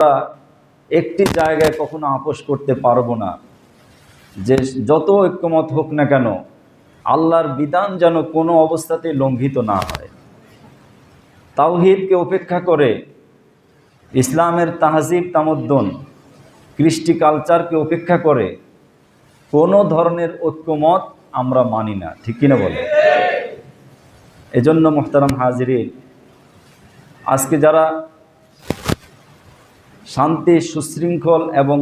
আমরা একটি জায়গায় কখনো আপোষ করতে পারবো না যে যত ঐক্যমত হোক না কেন আল্লাহর বিধান যেন কোনো অবস্থাতেই লঙ্ঘিত না হয়। তাওহীদকে উপেক্ষা করে ইসলামের তাহজিব তামদ্দুন কৃষ্টি কালচারকে উপেক্ষা করে কোনো ধরনের ঐক্যমত আমরা মানি না, ঠিক কিনা বলে? এজন্য মুহতারাম হাজিরিন, আজকে যারা শান্তি সুশৃঙ্খল এবং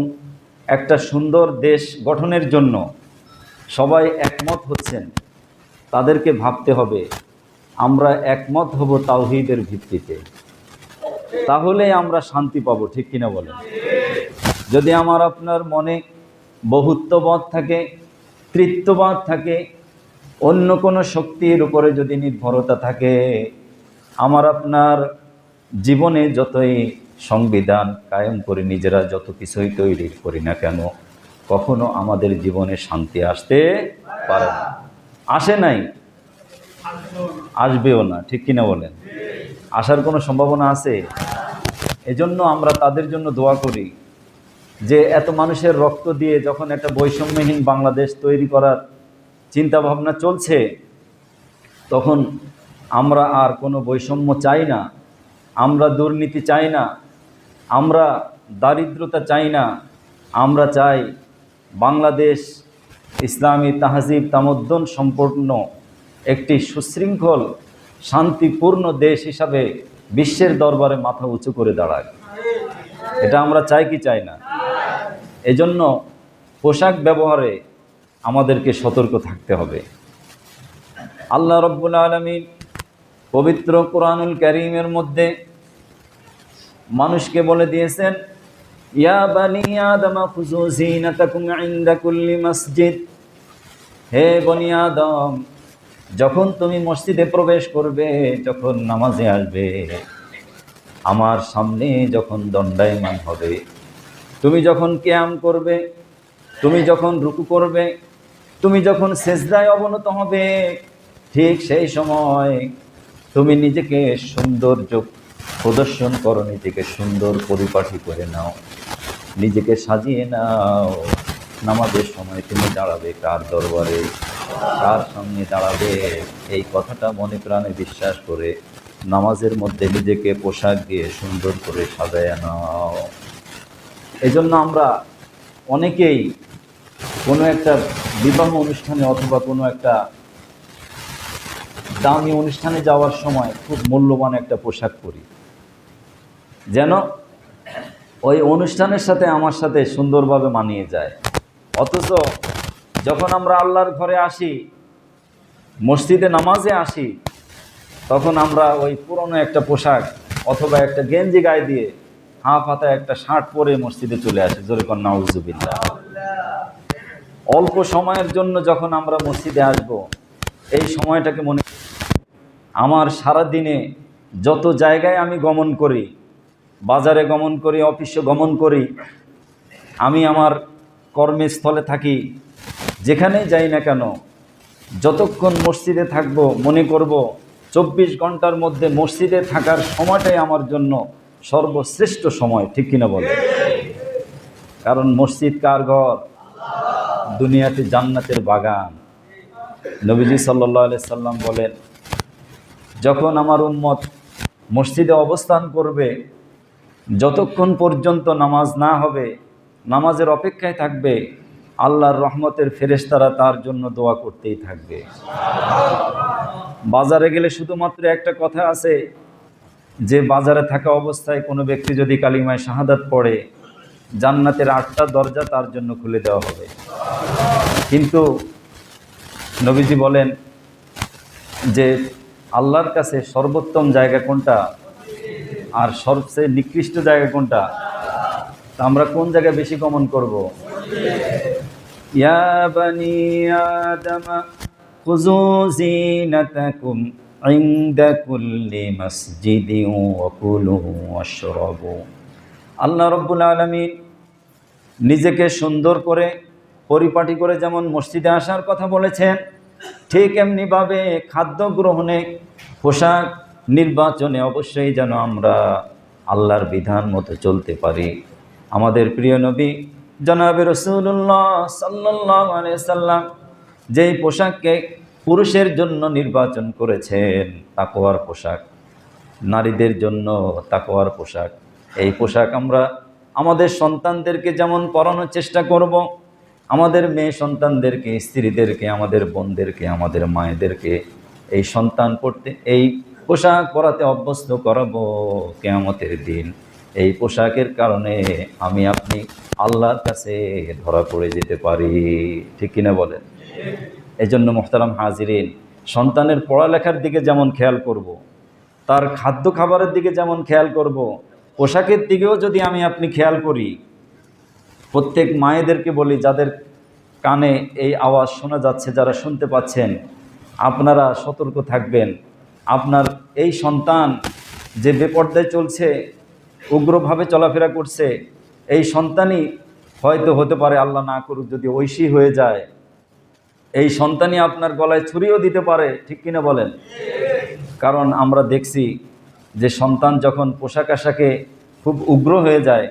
একটা সুন্দর দেশ গঠনের জন্য সবাই একমত হচ্ছেন, তাদেরকে ভাবতে হবে আমরা একমত হব তাওহীদের ভিত্তিতে, তাহলে আমরা শান্তি পাবো, ঠিক কিনা বলেন? যদি আমার আপনার মনে বহুত্ববাদ থাকে, তৃত্ববাদ থাকে, অন্য কোনো শক্তির উপরে যদি নির্ভরতা থাকে, আমার আপনার জীবনে যতই সংবিধান কায়েম করে নিজেরা যত কিছুই তৈরি করি না কেন, কখনো আমাদের জীবনে শান্তি আসতে পারে না। আসে নাই, আসবেও না, ঠিক কিনা বলেন? আসার কোনো সম্ভাবনা আছে? এজন্য আমরা তাদের জন্য দোয়া করি যে এত মানুষের রক্ত দিয়ে যখন একটা বৈষম্যহীন বাংলাদেশ তৈরি করার চিন্তা ভাবনা চলছে, তখন আমরা আর কোনো বৈষম্য চাই না, আমরা দুর্নীতি চাই না, আমরা দারিদ্রতা চাই না। আমরা চাই বাংলাদেশ ইসলামী তাহজিব তামদ্দুন সম্পন্ন একটি সুশৃঙ্খল শান্তিপূর্ণ দেশ হিসাবে বিশ্বের দরবারে মাথা উঁচু করে দাঁড়াক। এটা আমরা চাই কি চাই না? এজন্য পোশাক ব্যবহারে আমাদেরকে সতর্ক থাকতে হবে। আল্লাহ রাব্বুল আলামিন পবিত্র কোরআনুল কারীমের মধ্যে মানুষকে বলে দিয়েছেন, ইয়া বানি আদম খুযু যিনাতাকুম ইনদা কুল্লি মসজিদ। হে বনি আদম, যখন তুমি মসজিদে প্রবেশ করবে, যখন নামাজে আসবে, আমার সামনে যখন দণ্ডায়মান হবে, তুমি যখন কিয়াম করবে, তুমি যখন রুকু করবে, তুমি যখন সেজদায় অবনত হবে, ঠিক সেই সময় তুমি নিজেকে সৌন্দর্য প্রদর্শন করো, নিজেকে সুন্দর পরিপাটি করে নাও, নিজেকে সাজিয়ে নাও। নামাজের সময় তুমি দাঁড়াবে কার দরবারে, কার সামনে দাঁড়াবে, এই কথাটা মনে প্রাণে বিশ্বাস করে নামাজের মধ্যে নিজেকে পোশাক দিয়ে সুন্দর করে সাজায় নাও। এজন্য আমরা অনেকেই কোনো একটা বিবাহ অনুষ্ঠানে অথবা কোনো একটা দামি অনুষ্ঠানে যাওয়ার সময় খুব মূল্যবান একটা পোশাক পরি, যেন ওই অনুষ্ঠানের সাথে আমার সাথে সুন্দরভাবে মানিয়ে যায়। অথচ যখন আমরা আল্লাহর ঘরে আসি, মসজিদে নামাজে আসি, তখন আমরা ওই পুরনো একটা পোশাক অথবা একটা গেঞ্জি গায়ে দিয়ে হাফ হাতা একটা শার্ট পরে মসজিদে চলে আসি। জোরে কর নাউজুবিল্লাহ। অল্প সময়ের জন্য যখন আমরা মসজিদে আসব, এই সময়টাকে মনে, আমার সারা দিনে যত জায়গায় আমি গমন করি, বাজারে গমন করি, অফিসে গমন করি, আমি আমার কর্মস্থলে থাকি, যেখানেই যাই না কেন, যতক্ষণ মসজিদে থাকব, মনে করব 24 ঘন্টার মধ্যে মসজিদে থাকার সময়টাই আমার জন্য সর্বশ্রেষ্ঠ সময়, ঠিক কিনা বলে? কারণ মসজিদ কার ঘর? দুনিয়াতে জান্নাতের বাগান। নবীজি সাল্লাল্লাহু আলাইহি সাল্লাম বলেন, যখন আমার উম্মত মসজিদে অবস্থান করবে, যতক্ষণ পর্যন্ত নামাজ না হবে, নামাজের অপেক্ষায় থাকবে, আল্লাহর রহমতের ফেরেশতারা তার জন্য দোয়া করতেই থাকবে। বাজারে গেলে শুধুমাত্র একটা কথা আছে যে বাজারে থাকা অবস্থায় কোনো ব্যক্তি যদি কালিমায়ে শাহাদাত পড়ে, জান্নাতের 8টা দরজা তার জন্য খুলে দেওয়া হবে। কিন্তু নবীজি বলেন যে আল্লাহর কাছে সর্বোত্তম জায়গা কোনটা আর সবচেয়ে নিকৃষ্ট জায়গা কোনটা? আমরা কোন জায়গায় বেশি গমন করব? ইয়া বানি আদম খুযু যিনাতাকুম ইনদা কুল্লি মসজিদিন ওয়া কুলু ওয়াশরাবু। আল্লাহ রাব্বুল আলামিন নিজেকে সুন্দর করে পরিপাটি করে যেমন মসজিদে আসার কথা বলেছেন, ঠিক এমনিভাবে খাদ্য গ্রহণে, পোশাক নির্বাচনে অবশ্যই যেন আমরা আল্লাহর বিধান মতো চলতে পারি। আমাদের প্রিয় নবী জনাবে রাসূলুল্লাহ সাল্লাল্লাহু আলাইহি সাল্লাম যেই পোশাককে পুরুষের জন্য নির্বাচন করেছেন, তাকওয়ার পোশাক, নারীদের জন্য তাকওয়ার পোশাক, এই পোশাক আমরা আমাদের সন্তানদেরকে যেমন পরানোর চেষ্টা করব, আমাদের মেয়ে সন্তানদেরকে, স্ত্রীদেরকে, আমাদের বোনদেরকে, আমাদের মায়েদেরকে এই সন্তান পড়তে, এই পোশাক পরাতে অভ্যস্ত করাবো কিয়ামতের দিন। এই পোশাকের কারণে আমি আপনি আল্লাহর কাছে ধরা পড়ে যেতে পারি, ঠিক কিনা বলেন? এই জন্য মোহতারাম হাজিরিন, সন্তানের পড়ালেখার দিকে যেমন খেয়াল করব, তার খাদ্য খাবারের দিকে যেমন খেয়াল করব, পোশাকের দিকেও যদি আমি আপনি খেয়াল করি। প্রত্যেক মায়েদেরকে বলি, যাদের কানে এই আওয়াজ শোনা যাচ্ছে, যারা শুনতে পাচ্ছেন, আপনারা সতর্ক থাকবেন। আপনার এই সন্তান যে বেপর্দায় চলছে, উগ্রভাবে চলাফেরা করছে, এই সন্তানই হয়তো হতে পারে, আল্লাহ না করুক, যদি ঐশী হয়ে যায়, এই সন্তানই আপনার গলায় ছুরিও দিতে পারে, ঠিক কিনা বলেন? কারণ আমরা দেখছি যে সন্তান যখন পোশাক আশাকে খুব উগ্র হয়ে যায়,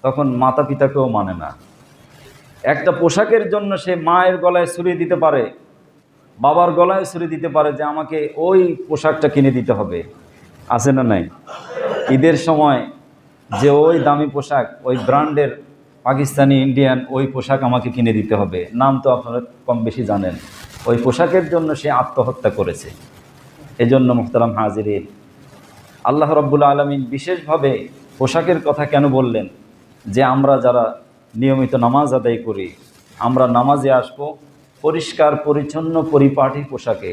তখন মাতা পিতাকেও মানে না। একটা পোশাকের জন্য সে মায়ের গলায় ছুরি দিতে পারে, বাবার গলায় ছুরি দিতে পারে, যে আমাকে ওই পোশাকটা কিনে দিতে হবে। আছে না নাই? ঈদের সময় যে ওই দামি পোশাক, ওই ব্র্যান্ডের পাকিস্তানি, ইন্ডিয়ান ওই পোশাক আমাকে কিনে দিতে হবে, নাম তো আপনারা কম বেশি জানেন। ওই পোশাকের জন্য সে আত্মহত্যা করেছে। এজন্য মুহতারাম হাজিরিন, আল্লাহ রাব্বুল আলামিন বিশেষভাবে পোশাকের কথা কেন বললেন? যে আমরা যারা নিয়মিত নামাজ আদায় করি, আমরা নামাজে আসবো পরিষ্কার পরিচ্ছন্ন পরিপাটি পোশাকে,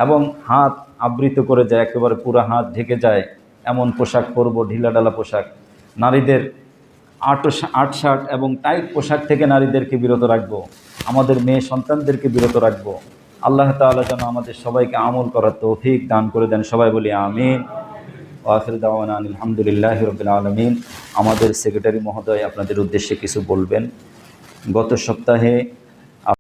এবং হাত আবৃত করে যায়, একেবারে পুরো হাত ঢেকে যায় এমন পোশাক পরবো, ঢিলাঢালা পোশাক। নারীদের আট শার্ট এবং টাইট পোশাক থেকে নারীদেরকে বিরত রাখবো, আমাদের মেয়ে সন্তানদেরকে বিরত রাখবো। আল্লাহ তাআলা যেন আমাদের সবাইকে আমল করার তৌফিক দান করে দেন। সবাই বলি আমিন। আখির দাওয়ানা আলহামদুলিল্লাহি রাব্বিল আলামিন। আমাদের সেক্রেটারি মহোদয় আপনাদের উদ্দেশ্যে কিছু বলবেন। গত সপ্তাহে